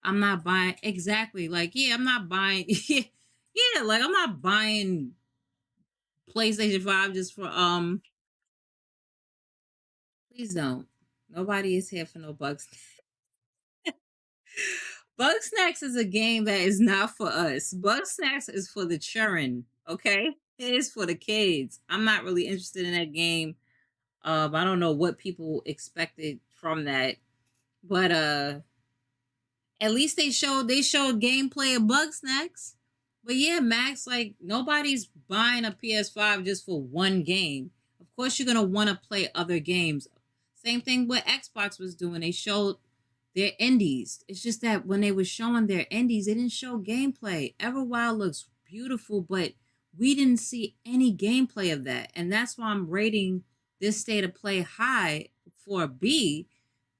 I'm not buying exactly like, yeah, I'm not buying yeah, like I'm not buying PlayStation 5 just for please don't. Nobody is here for no bugs. Bugsnax is a game that is not for us. Bugsnax is for the children, okay? It is for the kids. I'm not really interested in that game. I don't know what people expected from that. But at least they showed gameplay of Bugsnax. But yeah, Max, like nobody's buying a PS5 just for one game. Of course you're gonna want to play other games. Same thing what Xbox was doing. They showed their indies. It's just that when they were showing their indies, they didn't show gameplay. Everwild looks beautiful, but we didn't see any gameplay of that. And that's why I'm rating this State of Play high for a B.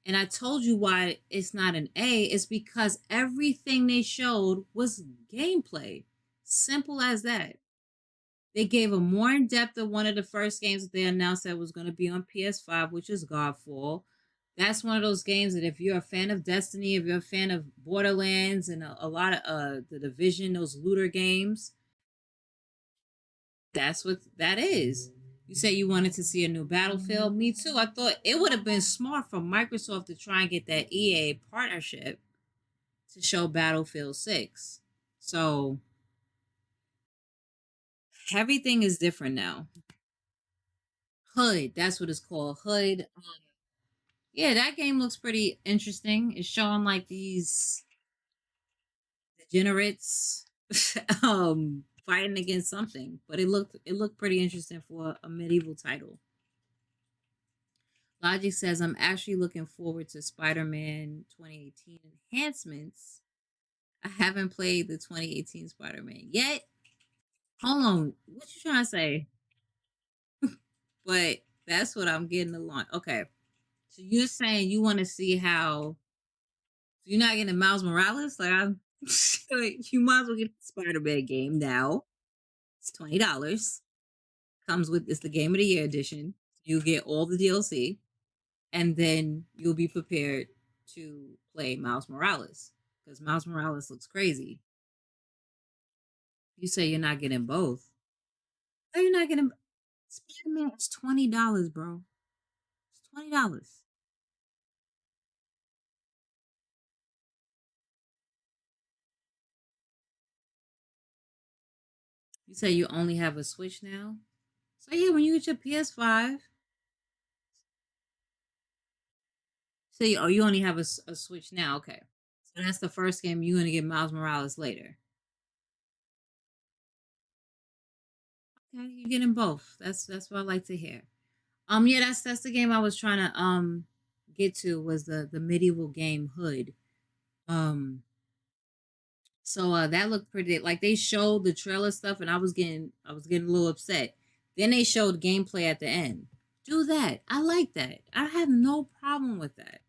And I told you why it's not an A. It's because everything they showed was gameplay. Simple as that. They gave a more in-depth of one of the first games that they announced that was going to be on PS5, which is Godfall. That's one of those games that if you're a fan of Destiny, if you're a fan of Borderlands and a lot of The Division, those looter games, that's what that is. You say you wanted to see a new Battlefield. Me too. I thought it would have been smart for Microsoft to try and get that EA partnership to show Battlefield 6. So everything is different now. Hood, that's what it's called. Hood. Yeah, that game looks pretty interesting. It's showing like these degenerates fighting against something, but it looked pretty interesting for a medieval title. Logic says I'm actually looking forward to Spider-Man 2018 enhancements. I haven't played the 2018 Spider-Man yet. Hold on, what you trying to say? But that's what I'm getting along. Okay. So you're saying you want to see how you're not getting Miles Morales? Like you might as well get the Spider-Man game now. It's $20. It's the Game of the Year edition. You get all the DLC, and then you'll be prepared to play Miles Morales because Miles Morales looks crazy. You say you're not getting both. Oh, you're not getting Spider-Man is $20, bro. It's $20. You say you only have a Switch now? So yeah, when you get your PS5, say oh you only have a Switch now, okay. So that's the first game you're gonna get Miles Morales later. Okay, you're getting both. That's what I like to hear. Yeah, that's the game I was trying to get to was the medieval game Hood. So that looked pretty like they showed the trailer stuff and I was getting a little upset. Then they showed gameplay at the end. Do that. I like that. I have no problem with that.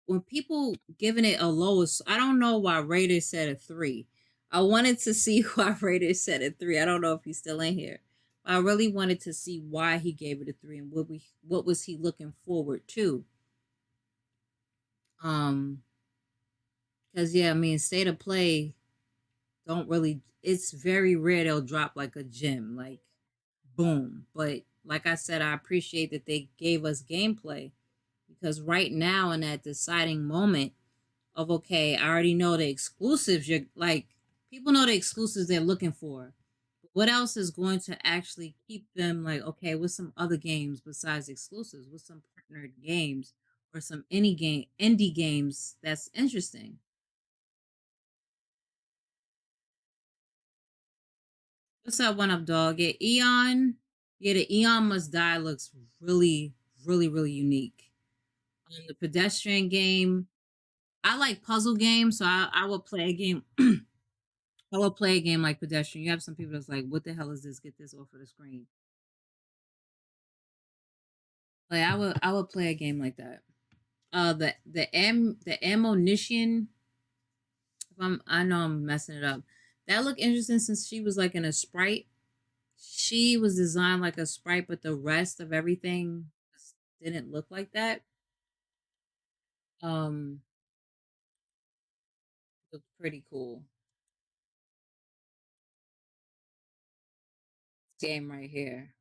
When people giving it a lowest, I don't know why Raiders said a 3. I wanted to see why Raiders said a 3. I don't know if he's still in here. But I really wanted to see why he gave it a 3 and what was he looking forward to. Because yeah, I mean, State of Play don't really. It's very rare they'll drop like a gem, like boom. But like I said, I appreciate that they gave us gameplay because right now in that deciding moment of okay, I already know the exclusives. You're like people know the exclusives they're looking for. What else is going to actually keep them like okay? With some other games besides exclusives, with some partnered games or some indie games that's interesting. What's up, one up, dog? Yeah, Eon. Yeah, the Eon Must Die looks really, really, really unique. The pedestrian game. I like puzzle games, so I would play a game. I will play a game like pedestrian. You have some people that's like, "What the hell is this? Get this off of the screen." Like I would play a game like that. The ammunition. I know I'm messing it up. That looked interesting since she was like in a sprite. She was designed like a sprite, but the rest of everything didn't look like that. Looked pretty cool. This game right here.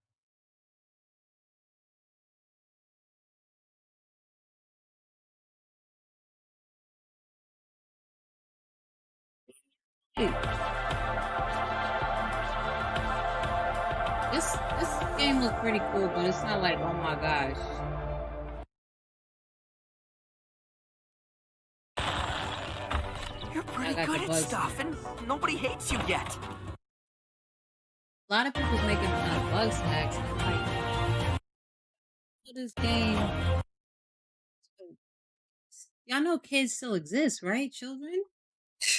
This game looked pretty cool, but it's not like oh my gosh. You're pretty good at stuff, and nobody hates you yet. A lot of people's making fun of Bugsnax. Like, this game. Y'all know kids still exist, right? Children?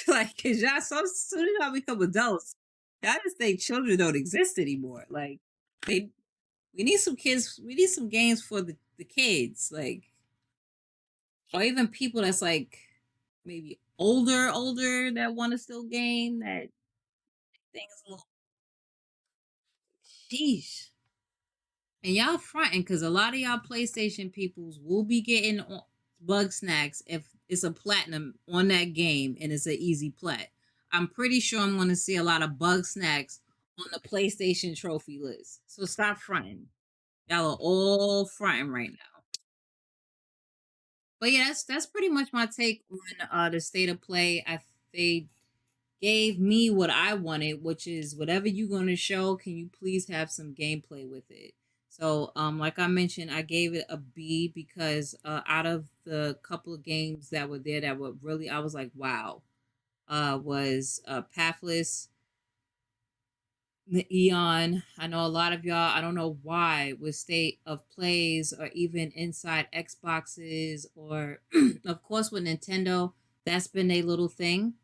Like, cause y'all so soon as y'all become adults, y'all just think children don't exist anymore. Like, we need some kids. We need some games for the kids, like, or even people that's like maybe older that want to still game that things a little. Sheesh. And y'all fronting because a lot of y'all PlayStation peoples will be getting Bugsnax if it's a platinum on that game and it's an easy plat. I'm pretty sure I'm going to see a lot of Bugsnax on the PlayStation trophy list. So stop fronting. Y'all are all fronting right now. But yeah, that's pretty much my take on the State of Play. They gave me what I wanted, which is whatever you're going to show, can you please have some gameplay with it? So, like I mentioned, I gave it a B because out of the couple of games that were there that were really, I was like, wow, was Pathless, the Eon. I know a lot of y'all, I don't know why, with State of Plays or even inside Xboxes or, of course, with Nintendo, that's been a little thing.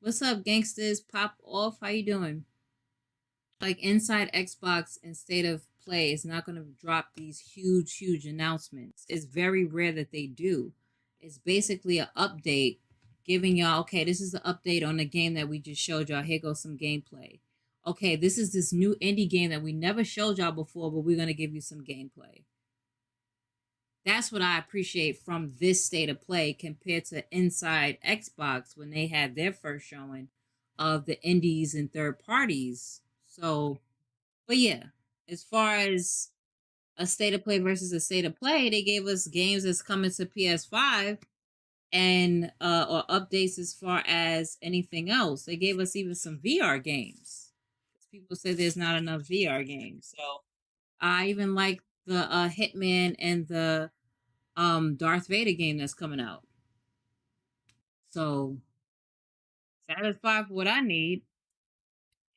What's up, gangsters? Pop off. How you doing? Like inside Xbox and State of Play is not going to drop these huge announcements. It's very rare that they do. It's basically an update giving y'all, okay, this is the update on the game that we just showed y'all. Here goes some gameplay. Okay, this is this new indie game that we never showed y'all before, but we're going to give you some gameplay. That's what I appreciate from this State of Play compared to inside Xbox when they had their first showing. of the indies and third parties. So, but yeah, as far as a state of play versus a state of play, they gave us games that's coming to PS5 and or updates as far as anything else. They gave us even some VR games. People say there's not enough VR games. So I even like the Hitman and the Darth Vader game that's coming out. So satisfied for what I need.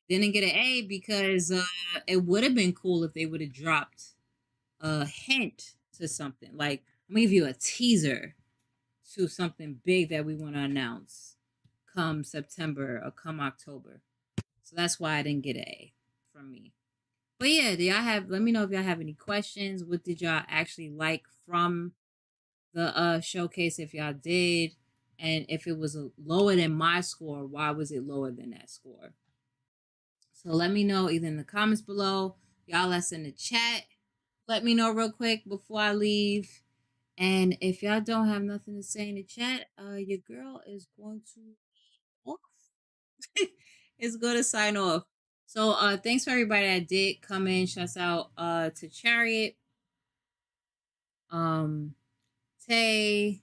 Didn't get an A because it would have been cool if they would have dropped a hint to something. Like, I'm gonna give you a teaser to something big that we want to announce come September or come October. So that's why I didn't get an A from me. But yeah, do y'all have, let me know if y'all have any questions. What did y'all actually like from the showcase, if y'all did? And if it was lower than my score, why was it lower than that score? So let me know either in the comments below, y'all that's in the chat. Let me know real quick before I leave. And if y'all don't have nothing to say in the chat, your girl is going to off. It's going to sign off. So thanks for everybody that did come in. Shouts out to Chariot, Tay,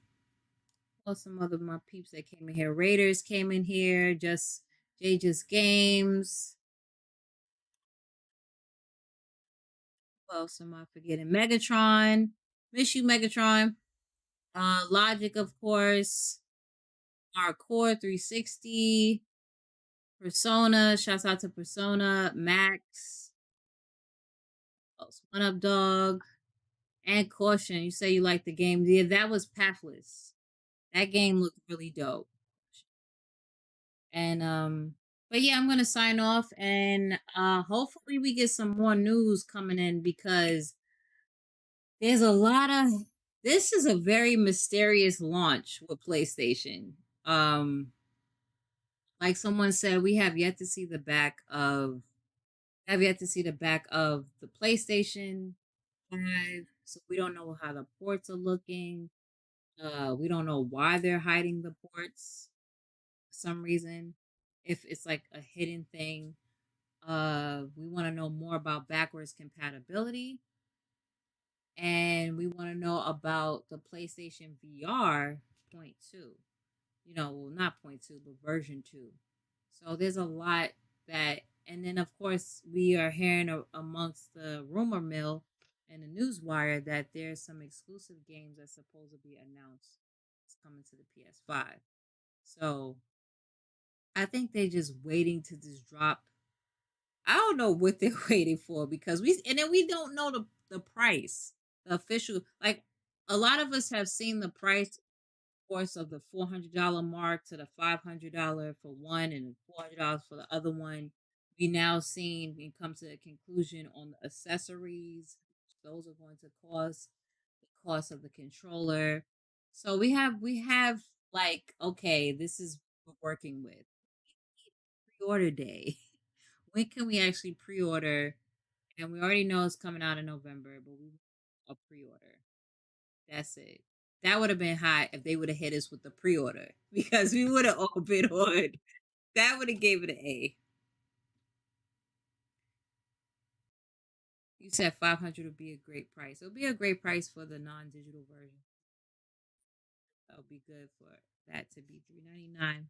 well, some other my peeps that came in here. Raiders came in here. Just Games. What else am I forgetting? Megatron. Miss you, Megatron. Logic, of course. Hardcore 360. Persona. Shouts out to Persona. Max. One Up Dog. And Caution. You say you like the game. Yeah, that was Pathless. That game looked really dope. And but yeah, I'm gonna sign off, and hopefully we get some more news coming in, because there's a lot of, this is a very mysterious launch with PlayStation. Like someone said, we have yet to see the back of the PlayStation 5, so we don't know how the ports are looking. We don't know why they're hiding the ports for some reason. If it's like a hidden thing. We want to know more about backwards compatibility. And we want to know about the PlayStation VR point 2. You know, well, not point 2, but version 2. So there's a lot that, and then of course we are hearing amongst the rumor mill and the news wire that there's some exclusive games that's supposed to be announced. It's coming to the PS5. So I think they're just waiting to just drop. I don't know what they're waiting for, because we don't know the price, the official. Like, a lot of us have seen the price, of course, of the $400 mark to the $500 for one and $400 for the other one. We now seen and come to a conclusion on the accessories. Those are going to cost the cost of the controller. So we have like, okay, this is what we're working with. Pre-order day. When can we actually pre-order? And we already know it's coming out in November, but we a pre-order. That's it. That would have been hot if they would have hit us with the pre-order, because we would have all been on. That would have gave it an A. You said 500 would be a great price. It would be a great price for the non-digital version. That would be good for that to be $399.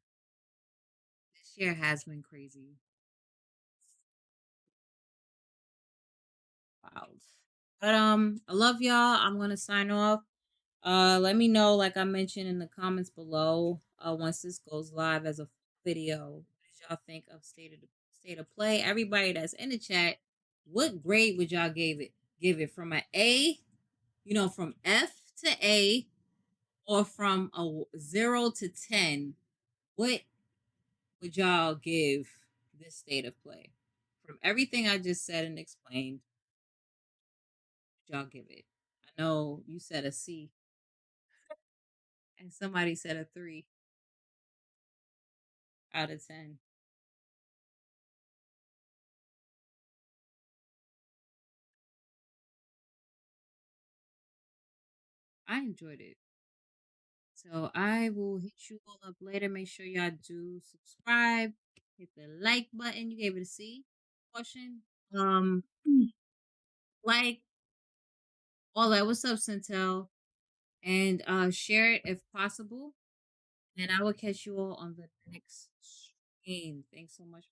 This year has been crazy. Wow. But I love y'all. I'm gonna sign off. Let me know, like I mentioned, in the comments below, once this goes live as a video, what did y'all think of state of play? Everybody that's in the chat, what grade would y'all give it from an A, from F to A, or from a 0 to 10? What would y'all give this state of play? From everything I just said and explained, y'all give it? I know you said a C, and somebody said a 3 out of 10. I enjoyed it. So I will hit you all up later. Make sure y'all do subscribe. hit the like button. You gave it a C portion. Like all that. What's up, Centel? And share it if possible. And I will catch you all on the next stream. Thanks so much.